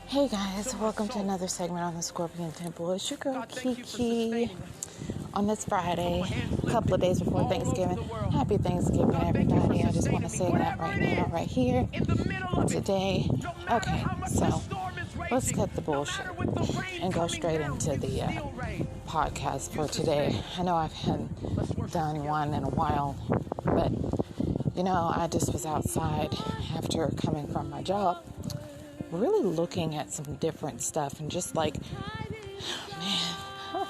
Hey guys, welcome to another segment on the Scorpion Temple. It's your girl Kiki on this Friday, a couple of days before Thanksgiving. Happy Thanksgiving, everybody. I just want to say that right now, right here, today. Okay, so let's cut the bullshit and go straight into the podcast for today. I know I haven't done one in a while, but I just was outside after coming from my job, really looking at some different stuff and just like, man,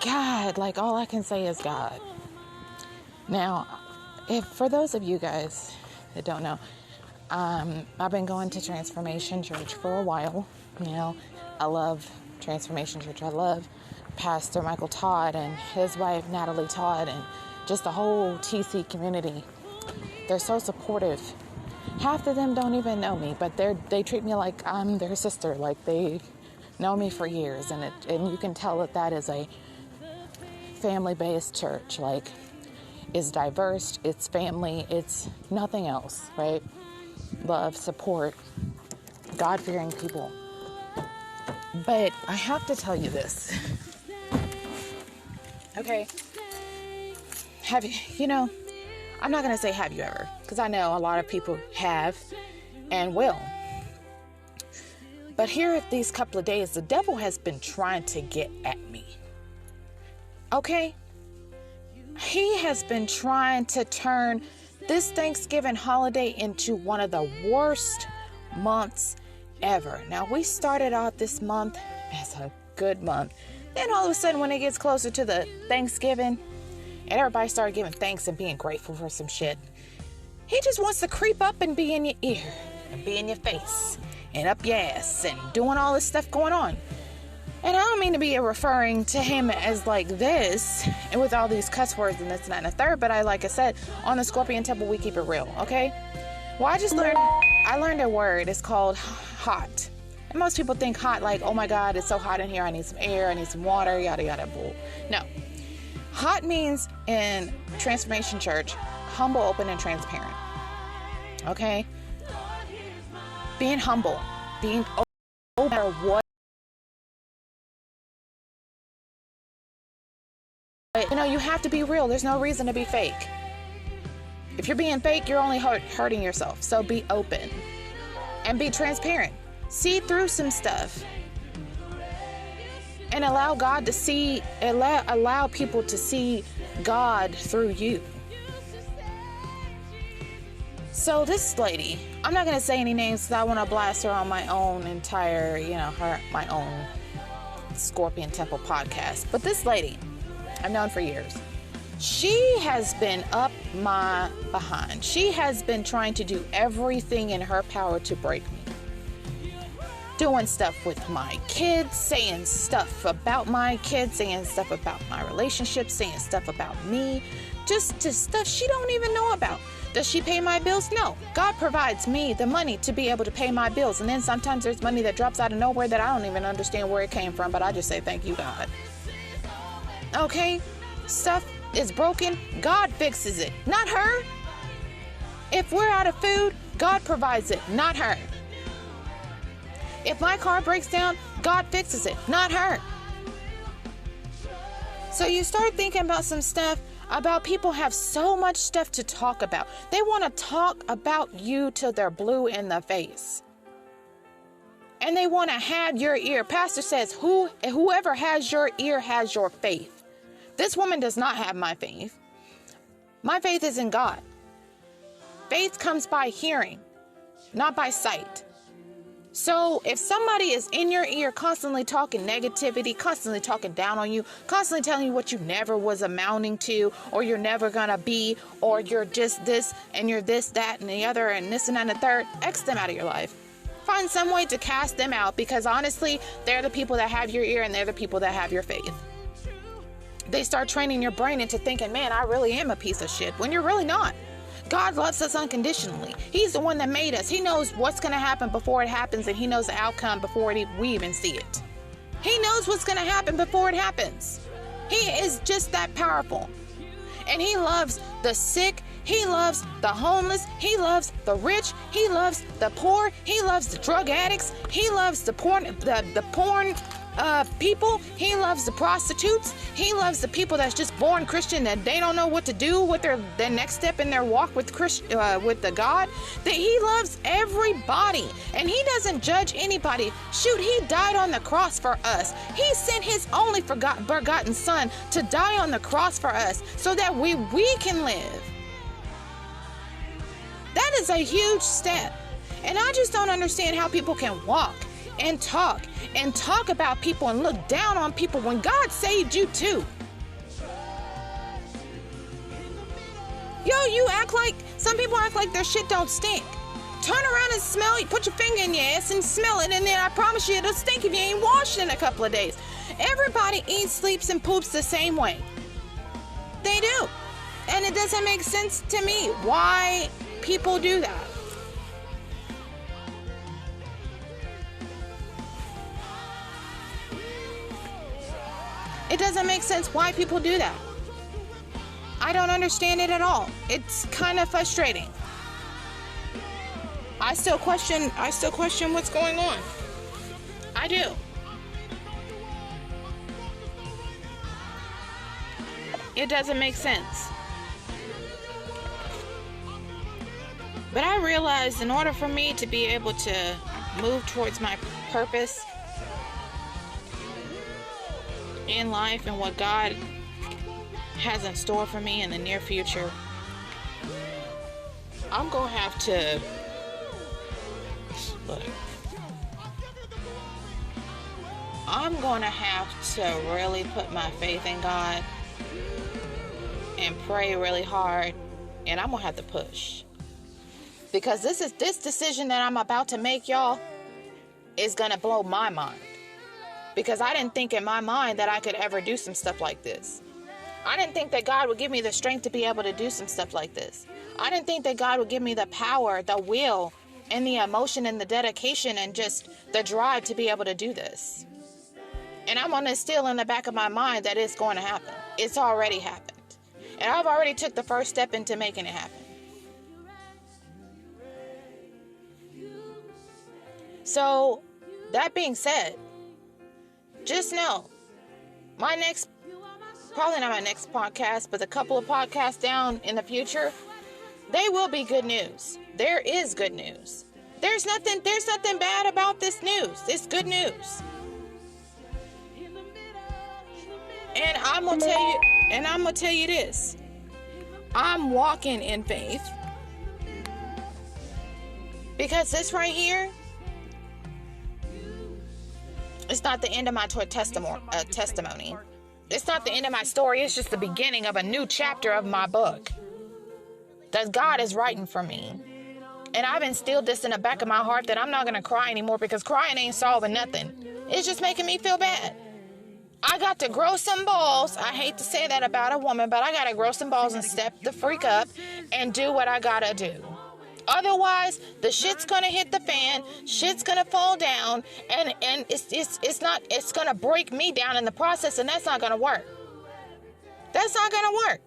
God, like all I can say is God. Now, if for those of you guys that don't know, I've been going to Transformation Church for a while now. I love Transformation Church. I love Pastor Michael Todd and his wife Natalie Todd and just the whole TC community. They're so supportive. Half of them don't even know me, but they treat me like I'm their sister. Like they've known me for years, and you can tell that is a family-based church. Like, it's diverse, it's family, it's nothing else, right? Love, support, God-fearing people. But I have to tell you this. Okay? I'm not going to say have you ever, because I know a lot of people have and will. But here at these couple of days, the devil has been trying to get at me. Okay? He has been trying to turn this Thanksgiving holiday into one of the worst months ever. Now, we started out this month as a good month. Then all of a sudden, when it gets closer to the Thanksgiving, and everybody started giving thanks and being grateful for some shit, he just wants to creep up and be in your ear and be in your face and up your ass and doing all this stuff going on. And I don't mean to be referring to him as like this and with all these cuss words and this and that and the third, but like I said, on the Scorpion Temple, we keep it real, okay? Well, I learned a word. It's called hot. And most people think hot like, oh my God, it's so hot in here. I need some air. I need some water, yada, yada, bull. No. Hot means in Transformation Church, humble, open, and transparent. Okay? Being humble. Being open no matter what. You have to be real. There's no reason to be fake. If you're being fake, you're only hurting yourself. So be open. And be transparent. See through some stuff. And allow God to see, allow people to see God through you. So this lady, I'm not going to say any names because I want to blast her on my own entire, my own Scorpion Temple podcast. But this lady, I've known for years. She has been up my behind. She has been trying to do everything in her power to break me. Doing stuff with my kids, saying stuff about my kids, saying stuff about my relationship, saying stuff about me, just stuff she don't even know about. Does she pay my bills? No. God provides me the money to be able to pay my bills. And then sometimes there's money that drops out of nowhere that I don't even understand where it came from, but I just say, thank you, God. Okay? Stuff is broken. God fixes it, not her. If we're out of food, God provides it, not her. If my car breaks down, God fixes it, not her. So you start thinking about some stuff about people have so much stuff to talk about. They want to talk about you till they're blue in the face. And they want to have your ear. Pastor says, whoever has your ear has your faith. This woman does not have my faith. My faith is in God. Faith comes by hearing, not by sight. So if somebody is in your ear constantly talking negativity, constantly talking down on you, constantly telling you what you never was amounting to, or you're never gonna be, or you're just this, and you're this, that, and the other, and this and that, and the third, X them out of your life. Find some way to cast them out, because honestly, they're the people that have your ear and they're the people that have your faith. They start training your brain into thinking, man, I really am a piece of shit, when you're really not. God loves us unconditionally. He's the one that made us. He knows what's going to happen before it happens, and he knows the outcome before we even see it. He knows what's going to happen before it happens. He is just that powerful. And he loves the sick. He loves the homeless. He loves the rich. He loves the poor. He loves the drug addicts. He loves the porn people. He loves the prostitutes. He loves the people that's just born Christian that they don't know what to do with their next step in their walk with the God. That he loves everybody, and he doesn't judge anybody. Shoot, he died on the cross for us. He sent his only begotten son to die on the cross for us so that we can live. That is a huge step. And I just don't understand how people can walk and talk about people and look down on people when God saved you too. Some people act like their shit don't stink. Turn around and smell it. Put your finger in your ass and smell it, and then I promise you it'll stink if you ain't washed in a couple of days. Everybody eats, sleeps, and poops the same way. They do. And it doesn't make sense to me why people do that. It doesn't make sense why people do that. I don't understand it at all. It's kind of frustrating. I still question what's going on. I do. It doesn't make sense. But I realized in order for me to be able to move towards my purpose in life and what God has in store for me in the near future, I'm gonna have to really put my faith in God and pray really hard, and I'm gonna have to push, because this decision that I'm about to make, y'all, is gonna blow my mind. Because I didn't think in my mind that I could ever do some stuff like this. I didn't think that God would give me the strength to be able to do some stuff like this. I didn't think that God would give me the power, the will, and the emotion and the dedication and just the drive to be able to do this. And I'm on this still in the back of my mind that it's going to happen. It's already happened. And I've already took the first step into making it happen. So, that being said, just know, probably not my next podcast, but a couple of podcasts down in the future, they will be good news. There is good news. There's nothing bad about this news. It's good news. And I'm gonna tell you this. I'm walking in faith. Because this right here, it's not the end of my testimony. It's not the end of my story. It's just the beginning of a new chapter of my book that God is writing for me. And I've instilled this in the back of my heart that I'm not going to cry anymore, because crying ain't solving nothing. It's just making me feel bad. I got to grow some balls. I hate to say that about a woman, but I got to grow some balls and step the freak up and do what I got to do. Otherwise, the shit's gonna hit the fan, shit's gonna fall down, and it's gonna break me down in the process, and that's not gonna work. That's not gonna work.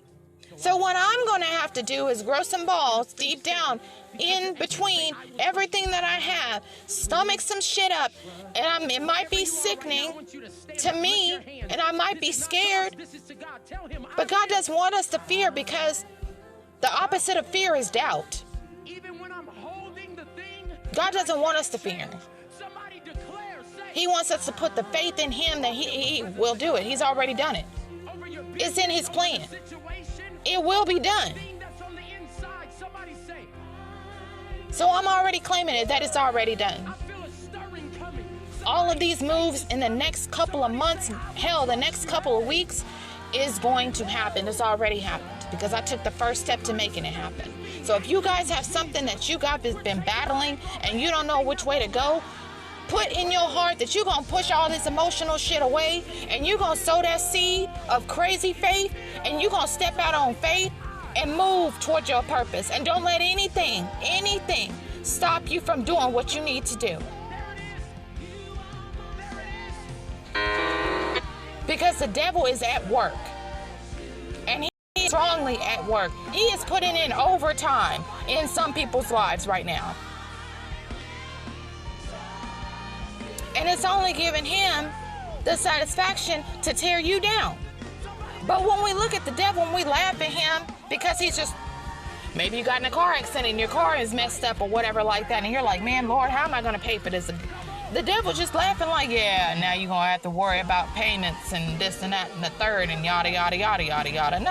So what I'm gonna have to do is grow some balls deep down in between everything that I have, stomach some shit up, and it might be sickening to me, and I might be scared, but God doesn't want us to fear, because the opposite of fear is doubt. God doesn't want us to fear. He wants us to put the faith in him that he will do it. He's already done it. It's in his plan. It will be done. So I'm already claiming it, that it's already done. All of these moves in the next couple of months, hell, the next couple of weeks, is going to happen. It's already happened, because I took the first step to making it happen. So if you guys have something that you guys have been battling and you don't know which way to go, put in your heart that you're going to push all this emotional shit away, and you're going to sow that seed of crazy faith, and you're going to step out on faith and move towards your purpose. And don't let anything stop you from doing what you need to do. Because the devil is at work. And he He is strongly at work. He is putting in overtime in some people's lives right now. And it's only giving him the satisfaction to tear you down. But when we look at the devil and we laugh at him because he's just, maybe you got in a car accident and your car is messed up or whatever like that, and you're like, man, Lord, how am I going to pay for this? The devil's just laughing like, yeah, now you're going to have to worry about payments and this and that and the third and yada, yada, yada, yada, yada. No.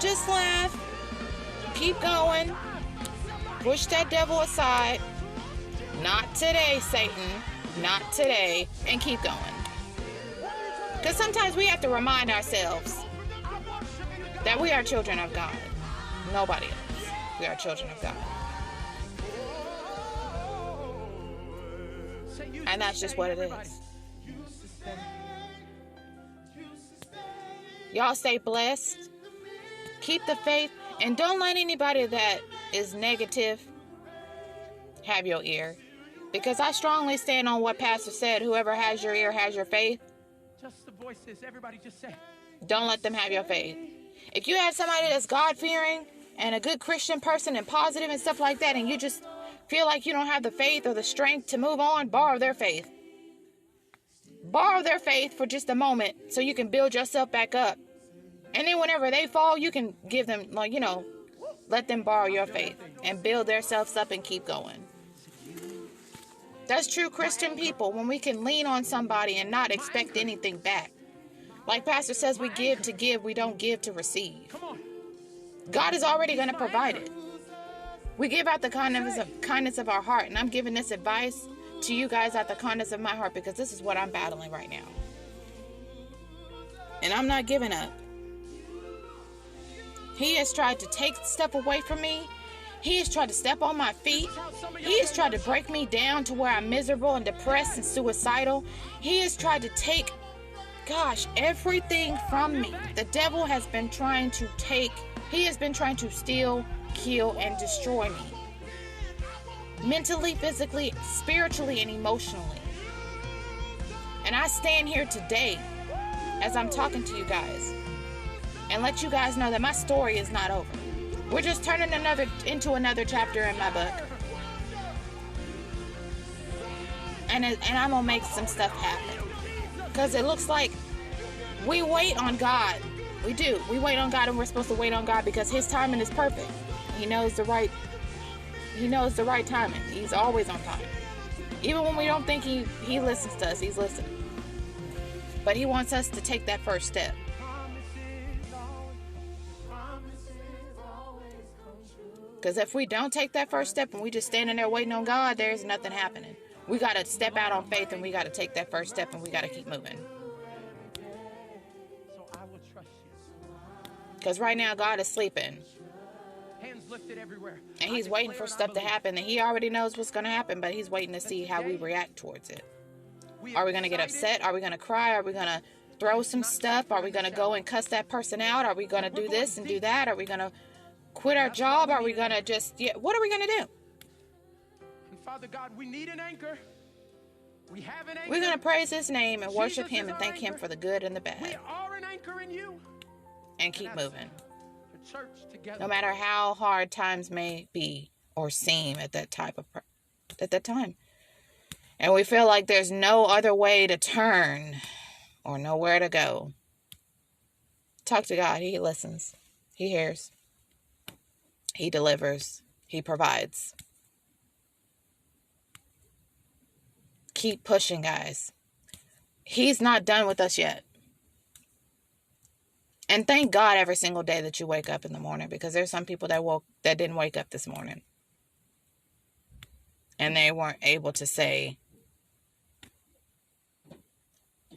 Just laugh. Keep going. Push that devil aside. Not today, Satan. Not today. And keep going. Because sometimes we have to remind ourselves that we are children of God. Nobody else. We are children of God. And that's just what it is. Y'all stay blessed. Keep the faith. And don't let anybody that is negative have your ear. Because I strongly stand on what Pastor said. Whoever has your ear has your faith. Just the voices. Everybody just say. Don't let them have your faith. If you have somebody that's God-fearing and a good Christian person and positive and stuff like that, and you just feel like you don't have the faith or the strength to move on, borrow their faith. Borrow their faith for just a moment so you can build yourself back up. And then whenever they fall, you can give them, like, let them borrow your faith and build themselves up and keep going. That's true Christian people, when we can lean on somebody and not expect anything back. Like Pastor says, we give to give, we don't give to receive. God is already going to provide it. We give out the kindness of our heart. And I'm giving this advice to you guys out the kindness of my heart because this is what I'm battling right now. And I'm not giving up. He has tried to take stuff away from me. He has tried to step on my feet. He has tried to break me down to where I'm miserable and depressed and suicidal. He has tried to take, everything from me. The devil has been trying to take. He has been trying to steal, kill, and destroy me. Mentally, physically, spiritually, and emotionally. And I stand here today as I'm talking to you guys and let you guys know that my story is not over. We're just turning into another chapter in my book. And I'm going to make some stuff happen. Because it looks like we wait on God. We do. We wait on God, and we're supposed to wait on God because his timing is perfect. He knows the right timing. He's always on time. Even when we don't think he listens to us, he's listening. But he wants us to take that first step. Because if we don't take that first step and we just standing there waiting on God, there's nothing happening. We got to step out on faith and we got to take that first step and we got to keep moving. So I will trust you. Because right now God is sleeping. Hands lifted everywhere. And he's waiting for stuff to happen. And he already knows what's going to happen, but he's waiting to see how we react towards it. Are we going to get upset? Are we going to cry? Are we going to throw some stuff? Are we going to go and cuss that person out? Are we going to do this and do that? Are we going to quit our job? Are we going to just, what are we going to do? And Father God, we need an anchor. We have an anchor. We're going to praise his name and worship him and thank him for the good and the bad. We are an anchor in you. And keep moving. The church together. No matter how hard times may be or seem at that time. And we feel like there's no other way to turn or nowhere to go. Talk to God. He listens. He hears. He delivers. He provides. Keep pushing, guys. He's not done with us yet. And thank God every single day that you wake up in the morning, because there's some people that didn't wake up this morning. And they weren't able to say,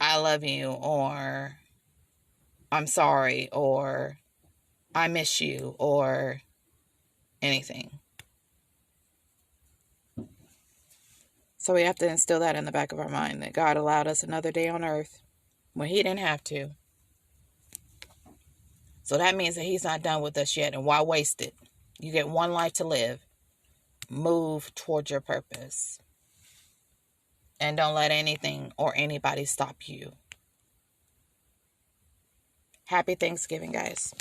I love you, or I'm sorry, or I miss you, or anything. So we have to instill that in the back of our mind, that God allowed us another day on earth when he didn't have to. So that means that he's not done with us yet. And why waste it? You get one life to live. Move towards your purpose. And don't let anything or anybody stop you. Happy Thanksgiving, guys.